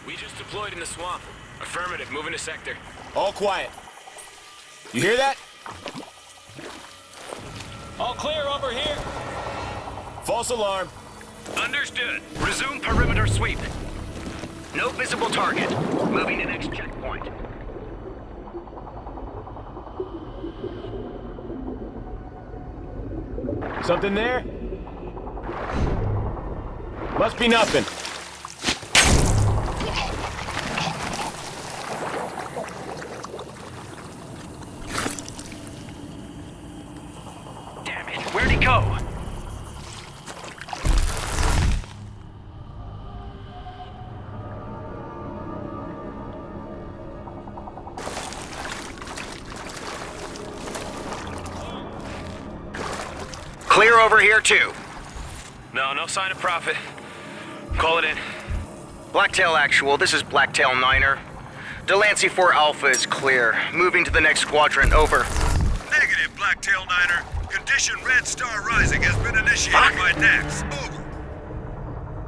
We just deployed in the swamp. Affirmative, moving to sector. All quiet. You hear that? All clear over here. False alarm. Understood. Resume perimeter sweep. No visible target. Moving to next checkpoint. Something there? Must be nothing. Damn it, where'd he go? Clear over here, too. No sign of Prophet. Call it in. Blacktail Actual, this is Blacktail Niner. Delancey 4 Alpha is clear. Moving to the next quadrant, over. Negative, Blacktail Niner. Condition Red Star Rising has been initiated by Nax. Over.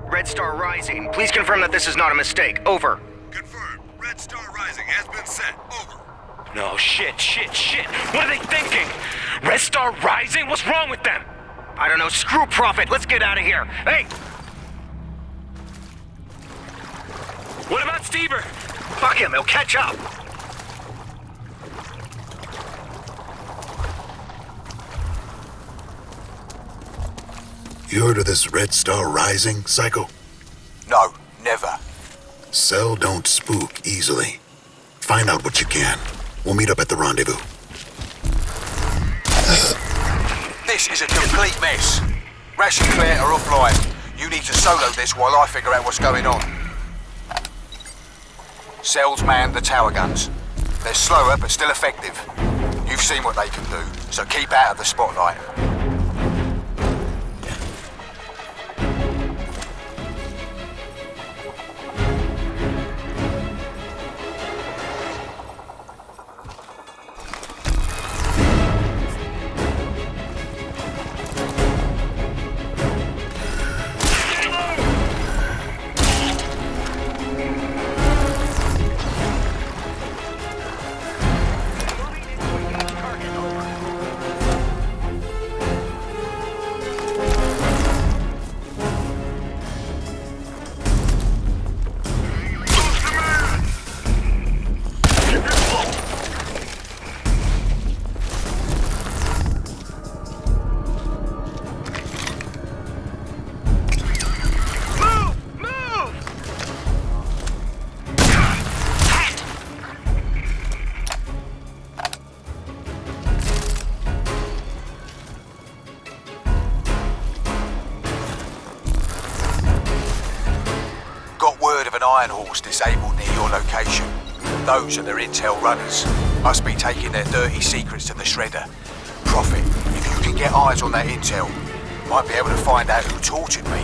Red Star Rising, please confirm that this is not a mistake. Over. Confirmed. Red Star Rising has been set. Over. No, shit. What are they thinking? Red Star Rising? What's wrong with them? I don't know, screw Prophet, let's get out of here. Hey! What about Stever? Fuck him, he'll catch up. You heard of this Red Star Rising, Psycho? No, never. Cell don't spook easily. Find out what you can. We'll meet up at the rendezvous. This is a complete mess. Rash and Claire are offline. You need to solo this while I figure out what's going on. Cells man the tower guns. They're slower but still effective. You've seen what they can do, so keep out of the spotlight. Iron Horse disabled near your location. Those are their intel runners. Must be taking their dirty secrets to the shredder. Prophet, if you can get eyes on that intel, might be able to find out who tortured me.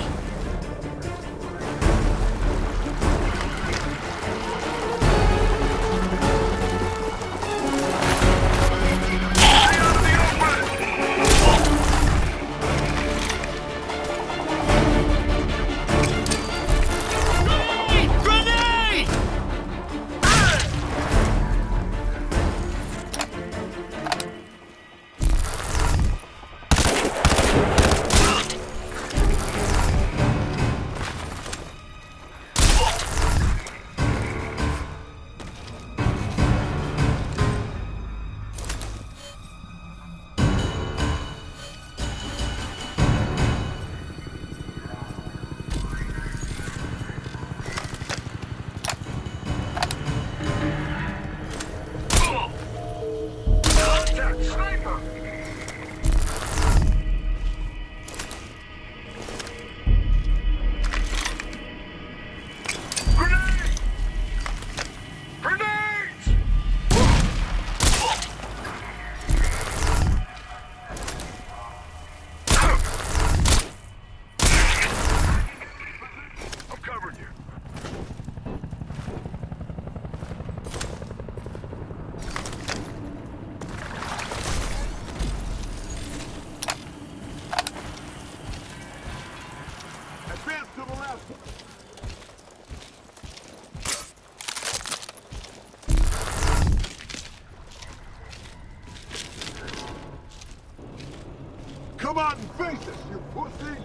face us, you pussy!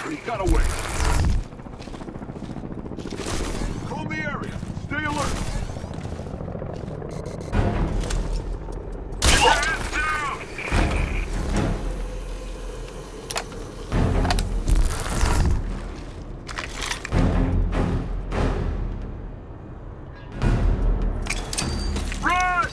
He got away. Comb the area. Stay alert. Hands down! Run!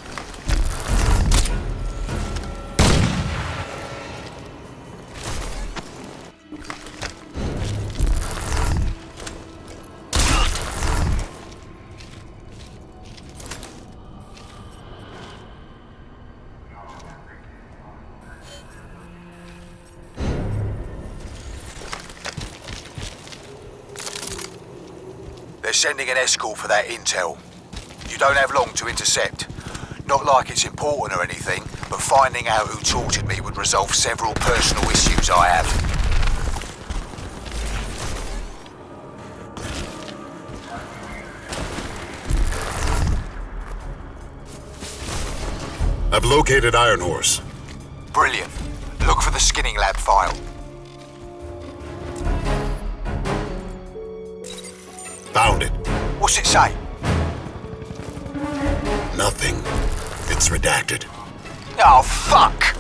They're sending an escort for that intel. You don't have long to intercept. Not like it's important or anything, but finding out who tortured me would resolve several personal issues I have. I've located Iron Horse. Brilliant. Look for the skinning lab file. Found it. What's it say? Nothing. It's redacted. Oh, fuck!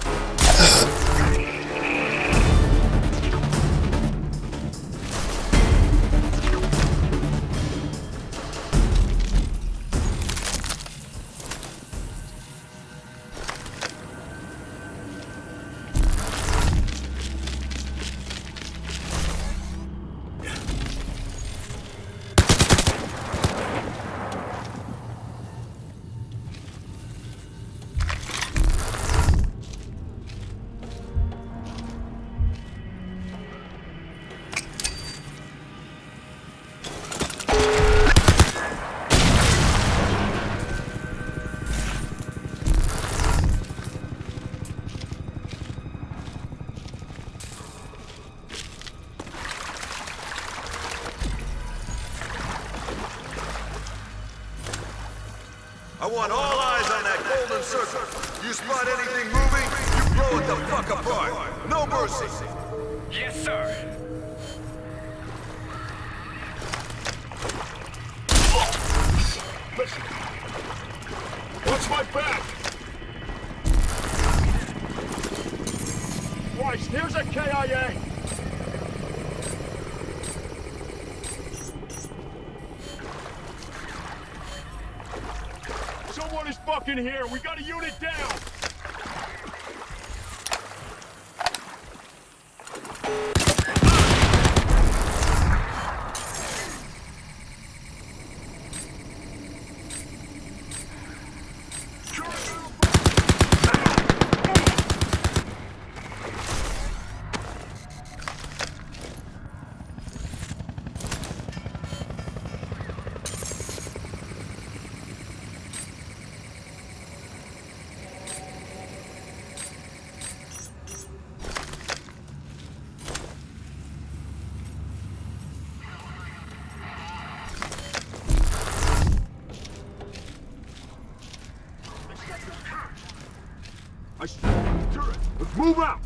I want all eyes on that golden circle. You spot anything moving, you blow it the fuck apart. No mercy. Yes, sir. Listen. Watch my back. Christ, here's a KIA. Someone is fucking here. We got a unit down. Let's move out!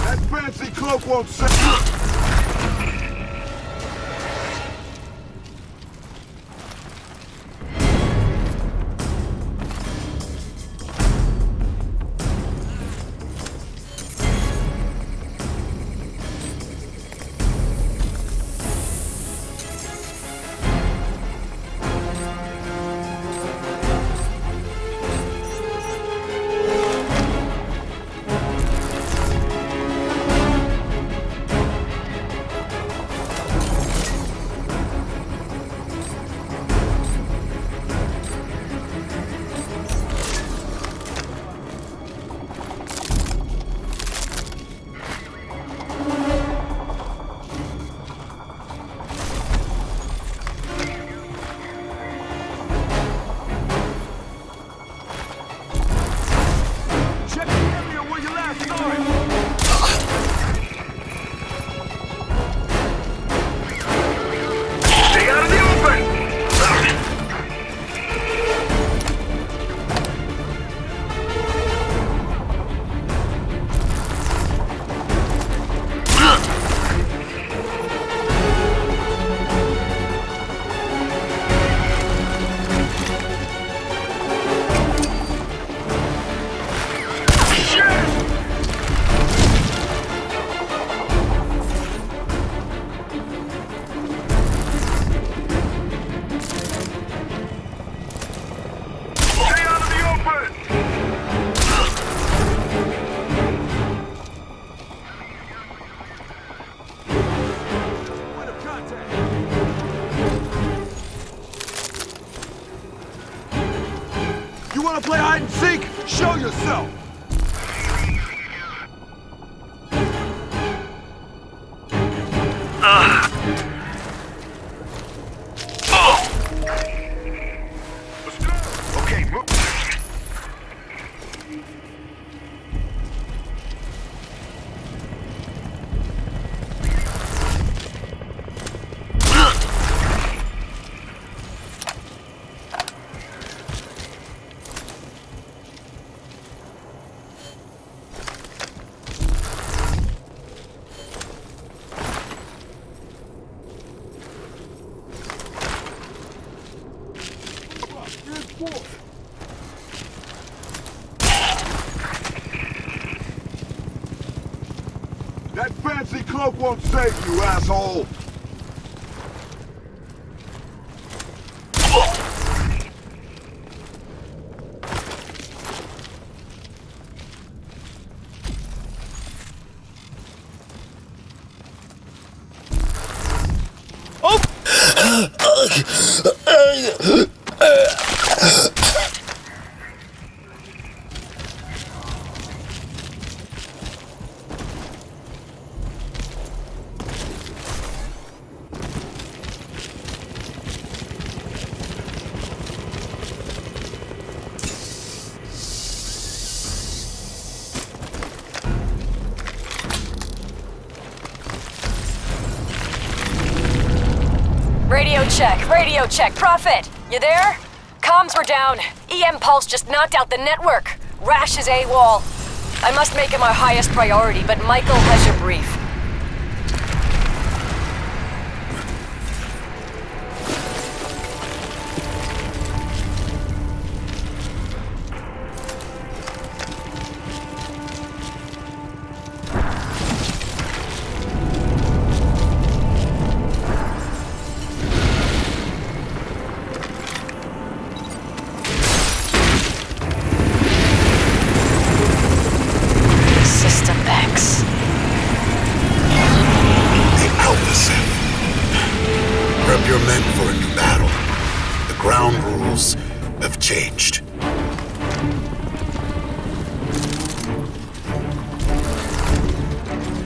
That fancy cloak won't save you! Show yourself! Okay, move. That fancy cloak won't save you, asshole! Radio check. Prophet, you there? Comms were down. EM Pulse just knocked out the network. Rash is AWOL. I must make him our highest priority, but Michael has your brief.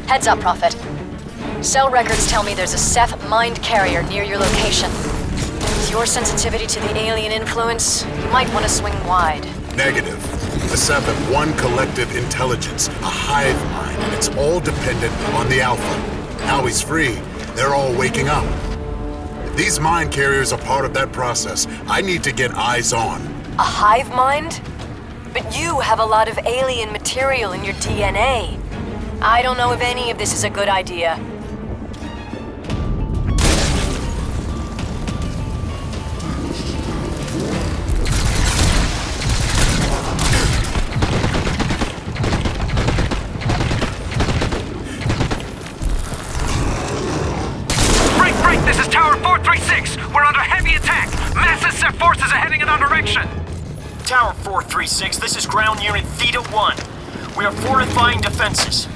Heads up, Prophet. Cell records tell me there's a Ceph mind carrier near your location. With your sensitivity to the alien influence, you might want to swing wide. Negative. The Ceph have one collective intelligence, a hive mind, and it's all dependent on the Alpha. Now he's free. They're all waking up. If these mind carriers are part of that process, I need to get eyes on. A hive mind? But you have a lot of alien material in your DNA. I don't know if any of this is a good idea. Break! This is Tower 436! We're under heavy attack! Massive Ceph forces are heading in our direction! Tower 436, this is ground unit Theta 1. We are fortifying defenses.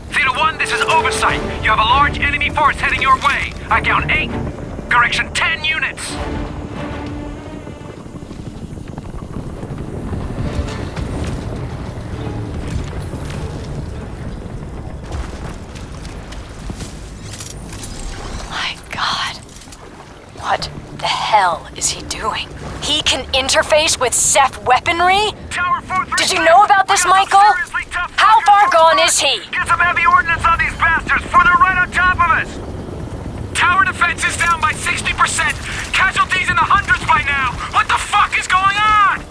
Theta 1, this is Oversight. You have a large enemy force heading your way. I count 8. Correction, 10 units. My God. What the hell is he doing? He can interface with Ceph weaponry? Tower 436. Did you know about this, Michael? How far gone is he? Get some heavy ordnance on these bastards, for they're right on top of us! Tower defense is down by 60%! Casualties in the hundreds by now! What the fuck is going on?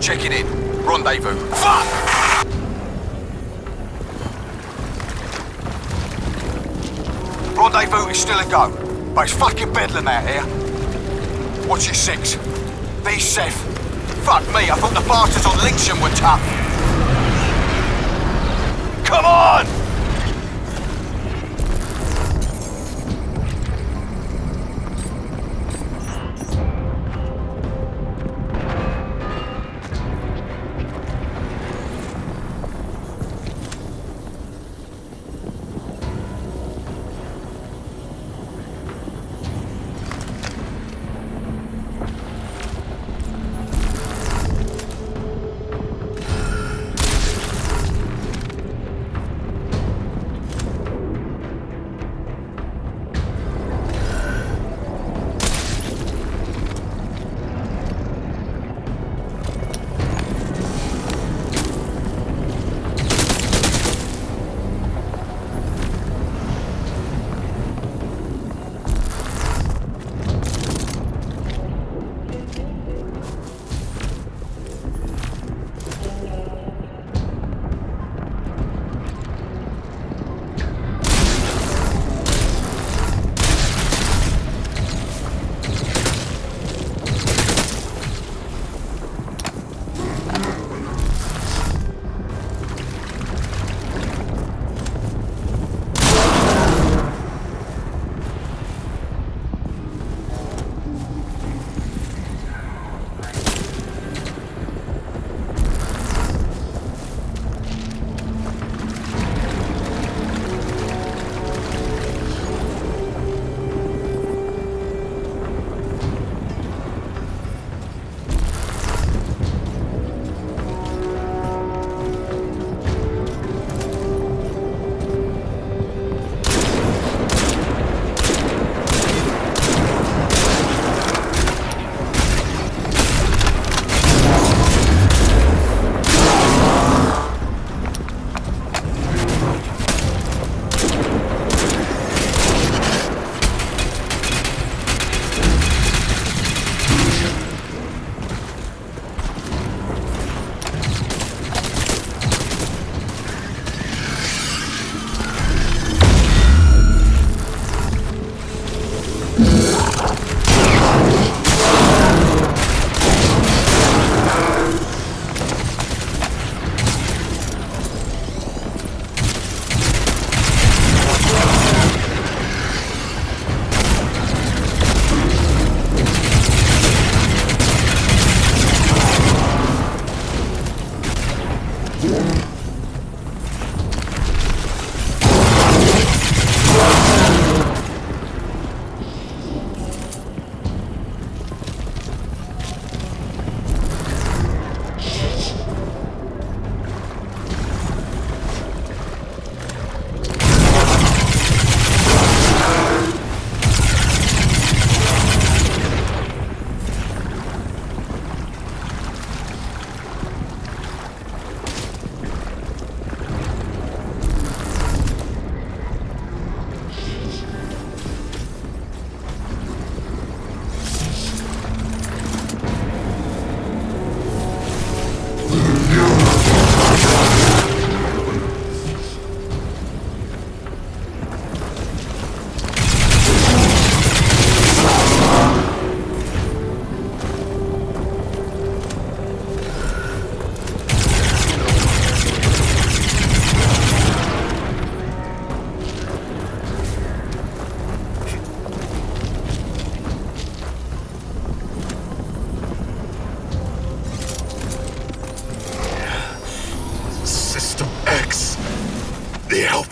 Checking in. Rendezvous. Fuck! Rendezvous is still a go, but it's fucking bedlam out here. What's your 6? These Seth. Fuck me, I thought the bastards on Lincoln were tough. Come on!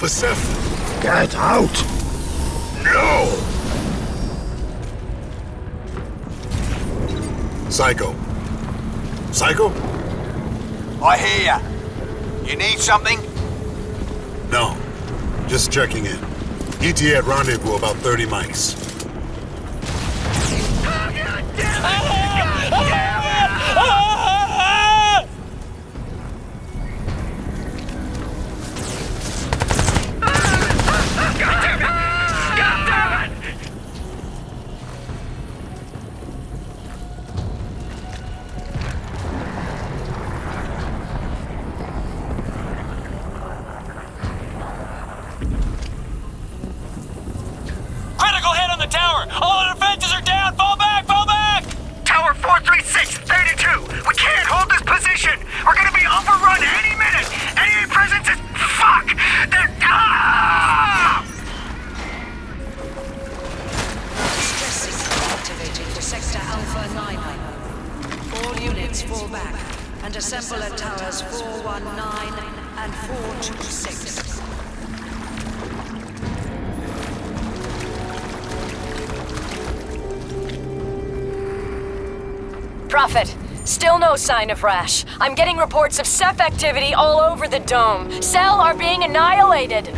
Pacific. Get out! No! Psycho. Psycho? I hear ya. You need something? No. Just checking in. ETA at rendezvous about 30 mics. towers 419 and 426. Prophet, still no sign of Rash. I'm getting reports of Ceph activity all over the dome. Cell are being annihilated.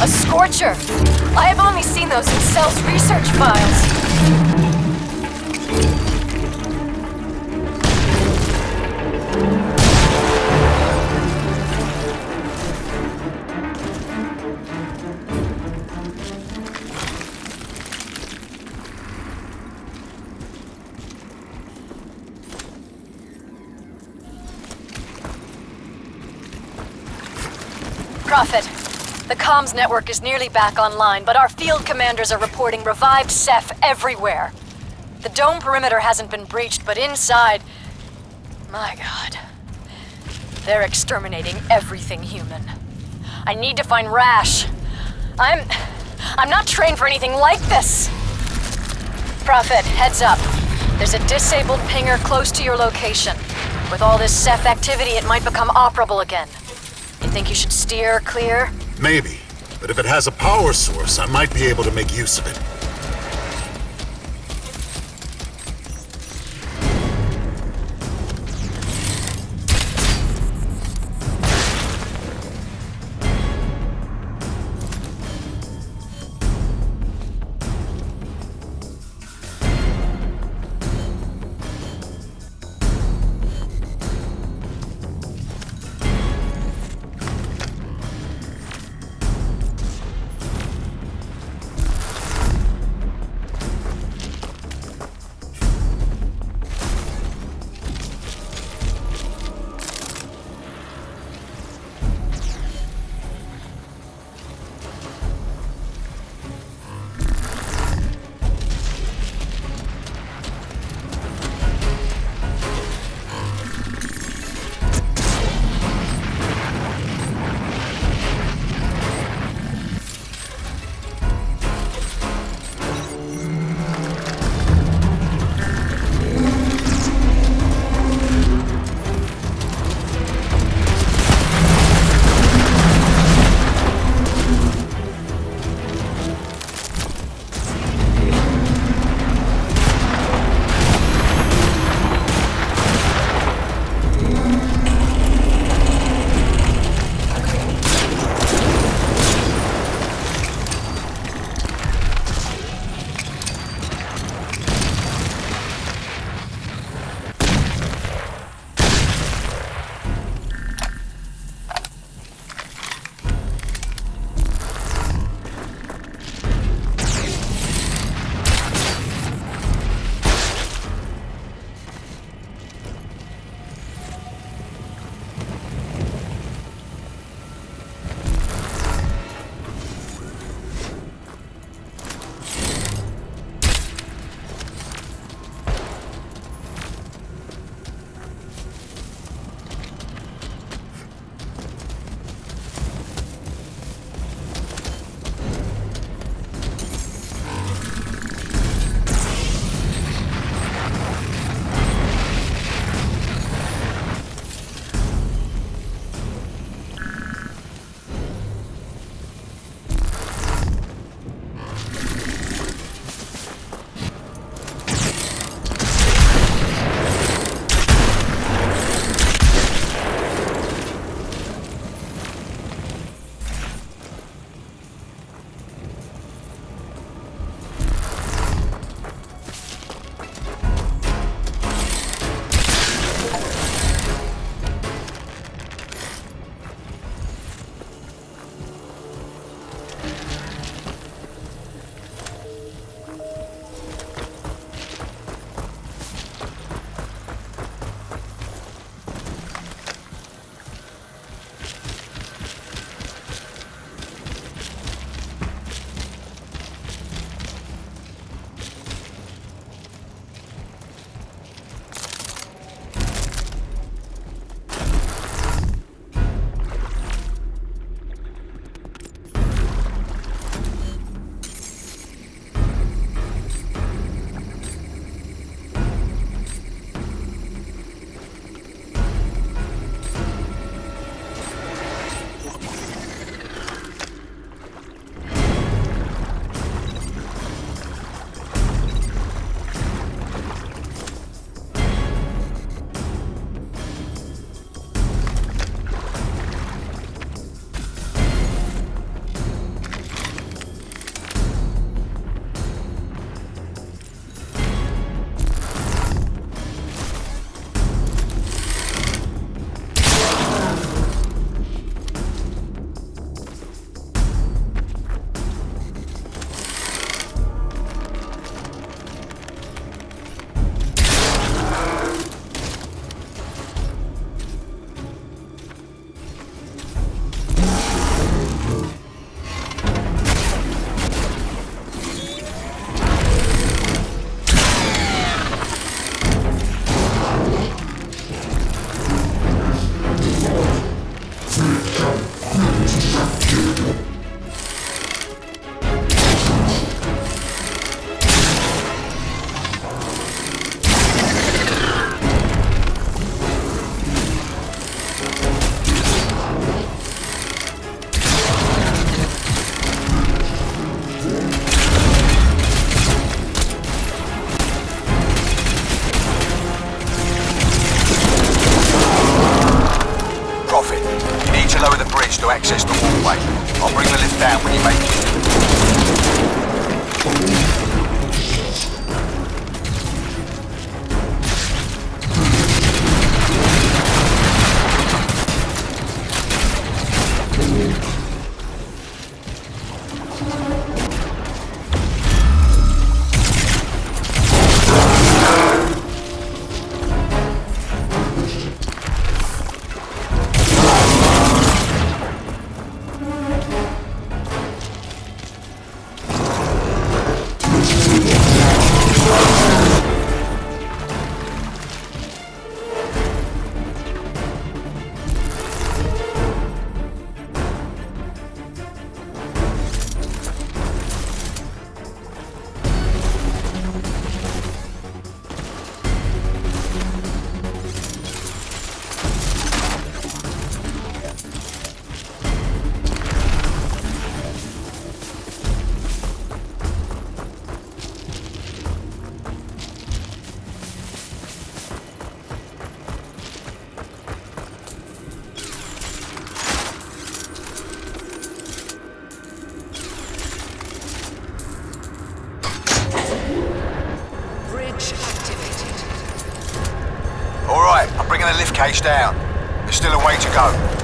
A scorcher! I have only seen those in Cell's research files. Prophet. The comms network is nearly back online, but our field commanders are reporting revived Ceph everywhere. The dome perimeter hasn't been breached, but inside... My God. They're exterminating everything human. I need to find Rash. I'm not trained for anything like this! Prophet, heads up. There's a disabled pinger close to your location. With all this Ceph activity, it might become operable again. You think you should steer clear? Maybe, but if it has a power source, I might be able to make use of it. bringing the lift cage down. There's still a way to go.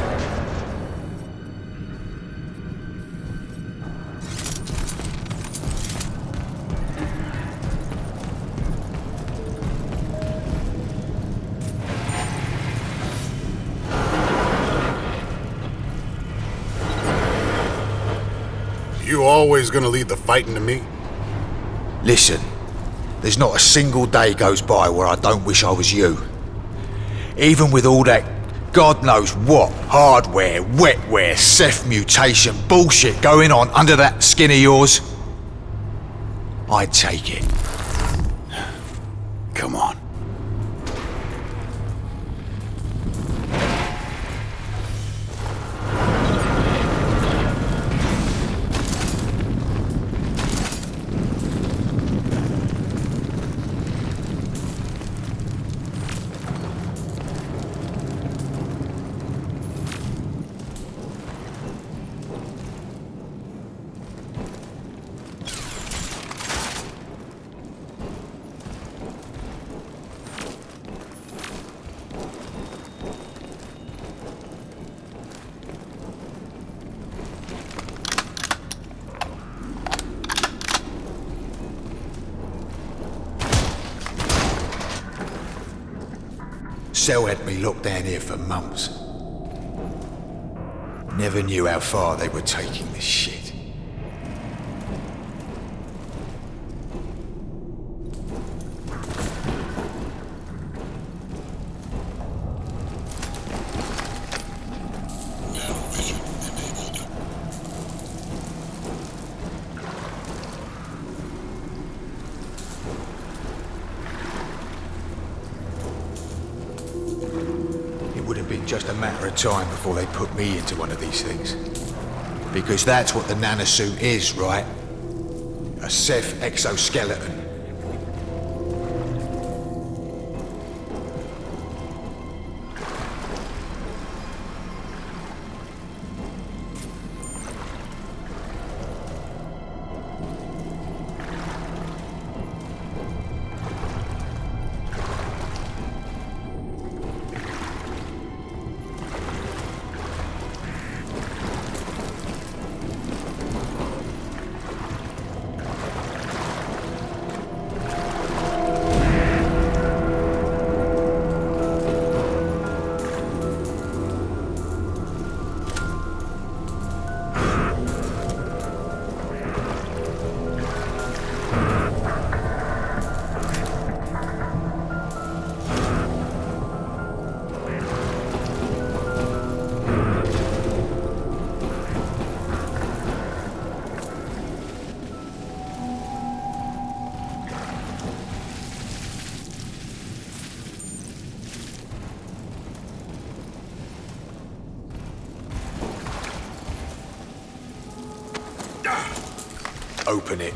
You always gonna leave the fighting to me? Listen, there's not a single day goes by where I don't wish I was you. Even with all that God knows what hardware, wetware, Ceph mutation bullshit going on under that skin of yours, I'd take it. Come on. Cell had me locked down here for months. Never knew how far they were taking this shit. Just a matter of time before they put me into one of these things. Because that's what the nanosuit is, right? A Ceph exoskeleton. Open it.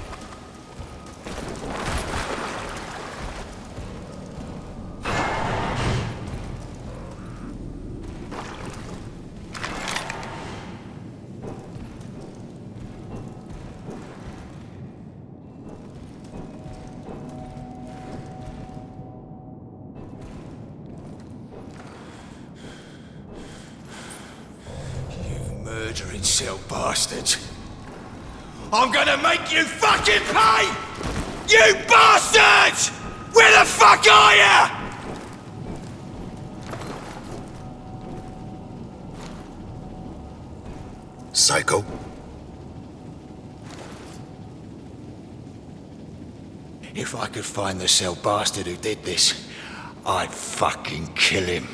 You murdering cell bastards. I'm gonna make you fucking pay! You bastards! Where the fuck are ya? Psycho? If I could find the cell bastard who did this, I'd fucking kill him.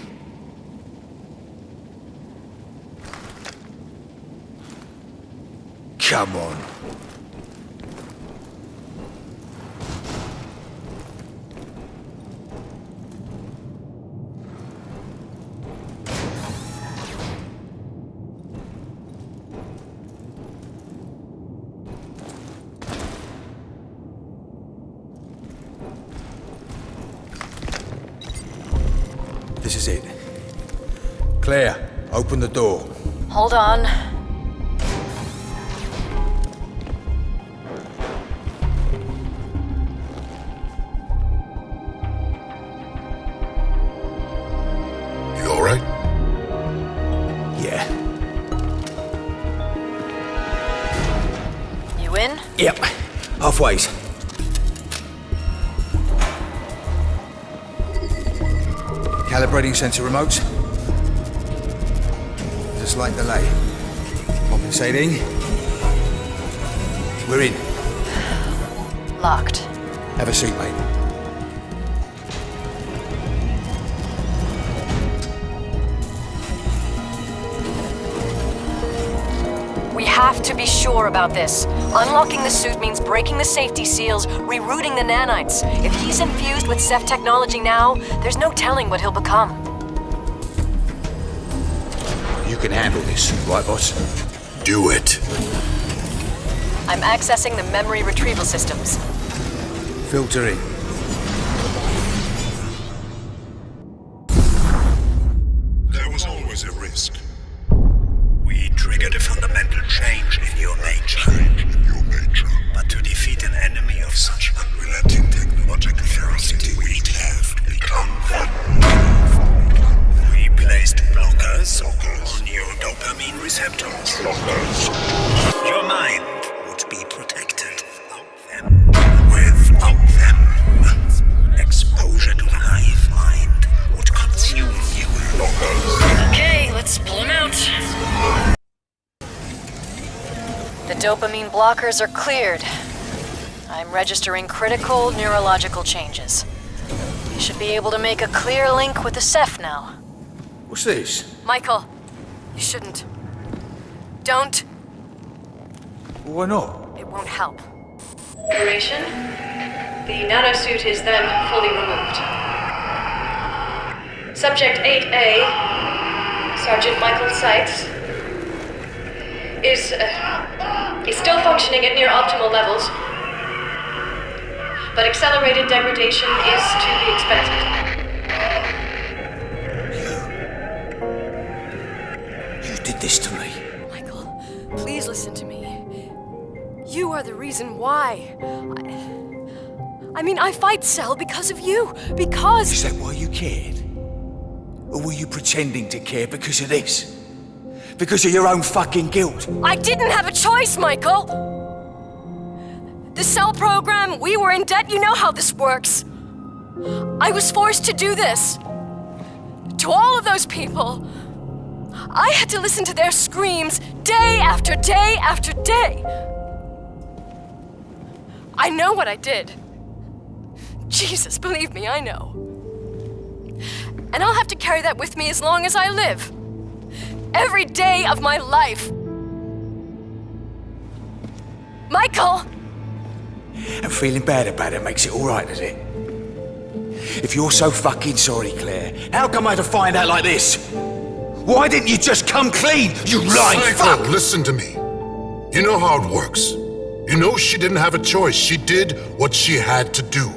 Come on. This is it. Claire, open the door. Hold on. Yep, halfways. Calibrating sensor remotes. Just slight delay. Compensating. We're in. Locked. Have a seat, mate. We have to be sure about this. Unlocking the suit means breaking the safety seals, rerouting the nanites. If he's infused with Ceph technology now, there's no telling what he'll become. You can handle this, right, boss? Do it. I'm accessing the memory retrieval systems. Filtering. There was always a risk. We triggered a fundamental change in your nature. But to defeat an enemy of such unrelenting technological ferocity, we'd have to become one. We placed blockers on your dopamine receptors. Your mind would be protected. Without them, exposure to the hive mind would consume you. Okay, let's pull him out. The dopamine blockers are cleared. I'm registering critical neurological changes. You should be able to make a clear link with the Ceph now. What's this? Michael, you shouldn't. Don't. Why not? It won't help. Duration. The nanosuit is then fully removed. Subject 8A, Sergeant Michael Seitz, is still functioning at near optimal levels, but accelerated degradation is to be expected. You did this to me. Michael, please listen to me. You are the reason why. I mean, I fight Cell because of you. Because... Is that why you cared? Or were you pretending to care because of this? Because of your own fucking guilt? I didn't have a choice, Michael! The Cell program, we were in debt, you know how this works. I was forced to do this. To all of those people. I had to listen to their screams day after day after day. I know what I did. Jesus, believe me, I know. And I'll have to carry that with me as long as I live. Every day of my life. Michael! And feeling bad about it makes it all right, does it? If you're so fucking sorry, Claire, how come I had to find out like this? Why didn't you just come clean, you lying fuck? Psycho, listen to me. You know how it works. You know she didn't have a choice. She did what she had to do.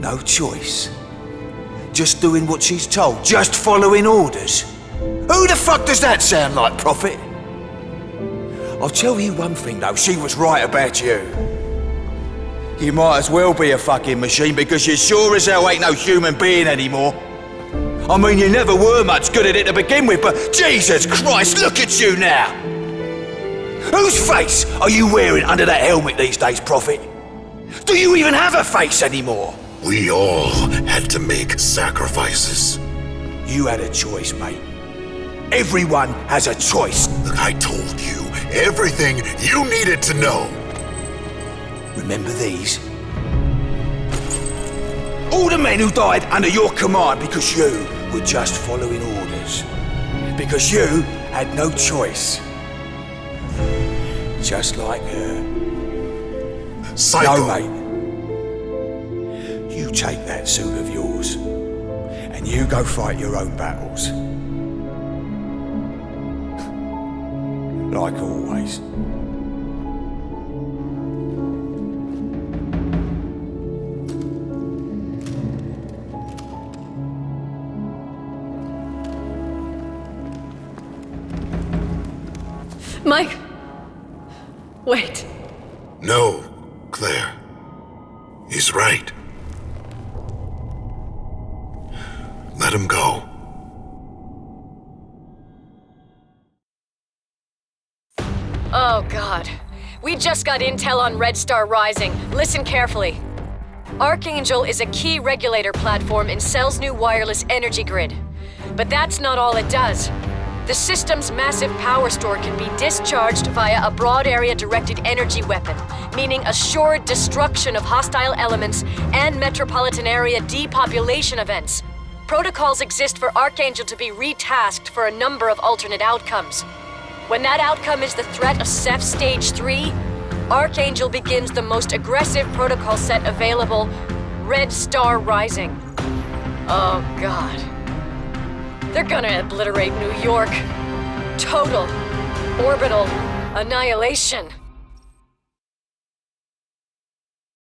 No choice. Just doing what she's told. Just following orders. Who the fuck does that sound like, Prophet? I'll tell you one thing, though. She was right about you. You might as well be a fucking machine because you sure as hell ain't no human being anymore. I mean, you never were much good at it to begin with, but Jesus Christ, look at you now! Whose face are you wearing under that helmet these days, Prophet? Do you even have a face anymore? We all had to make sacrifices. You had a choice, mate. Everyone has a choice. I told you everything you needed to know. Remember these? All the men who died under your command because you were just following orders. Because you had no choice. Just like her. Psycho. No, mate. You take that suit of yours, and you go fight your own battles. Like always. Mike! Wait. No, Claire. He's right. Let him go. Oh, God. We just got intel on Red Star Rising. Listen carefully. Archangel is a key regulator platform in Cell's new wireless energy grid. But that's not all it does. The system's massive power store can be discharged via a broad area directed energy weapon, meaning assured destruction of hostile elements and metropolitan area depopulation events. Protocols exist for Archangel to be retasked for a number of alternate outcomes. When that outcome is the threat of Ceph Stage 3, Archangel begins the most aggressive protocol set available, Red Star Rising. Oh God. They're gonna obliterate New York. Total, orbital annihilation.